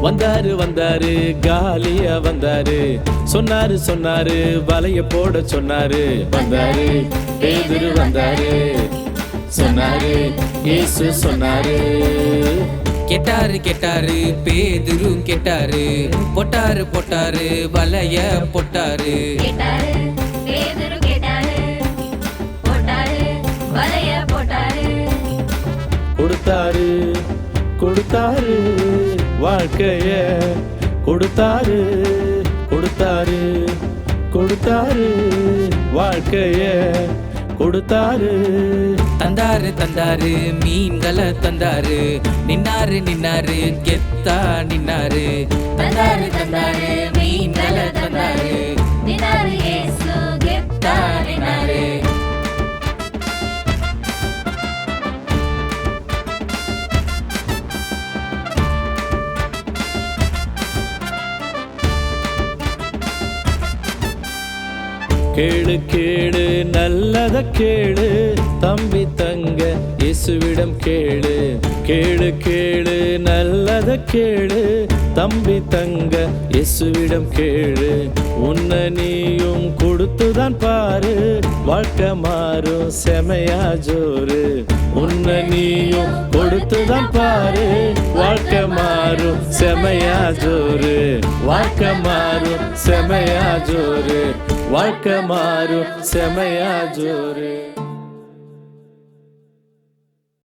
வந்தாரு வந்தாரு காலியா வந்தாரு, சொன்னாரு சொன்னாரு வலைய போட சொன்னாரு. வந்தாரு பேதுரு வந்தாரு, சொன்னாரு இயேசு சொன்னாரு. கேட்டாரு கேட்டாரு பேதுரும் கேட்டாரு, போட்டாரு போட்டாரு வலைய போட்டாரு. கேட்டாரு பேதுரு கேட்டாரு, போட்டாரு வலைய போட்டாரு. கொடுத்தாரு கொடுத்தாரு வாழ்க்கைய, கொடுத்தாரு கொடுத்தாரு கொடுத்தாரு வாழ்க்கைய, கொடுத்தாரு. தந்தாரு தந்தாரு மீன்களை தந்தாரு, நின்னாரு நின்னாரு கெத்தா நின்னாரு. தந்தாரு தந்தாரு மீன்களை தந்தாரு, நின்னாரு இயேசு கெத்தா நின்னாரு. கேளு கேளு நல்லத கேளு, தம்பி தங்க இயேசுவிடம் கேளு. கேளு கேளு நல்லத கேளு, தம்பி தங்க இயேசுவிடம் கேளு. உன்னை நீயும் கொடுத்துதான் பாரு, வாழ்க்கை மாறும் செமையா ஜோரு. உன்னை நீயும் கொடுத்துதான் பாரு, வாழ்க்கை மாறும் செமையா ஜோரு. வாழ்க்கை மாறும் செமையா ஜோரு, வாழ்க்கை மாறும் செமையா ஜோரு.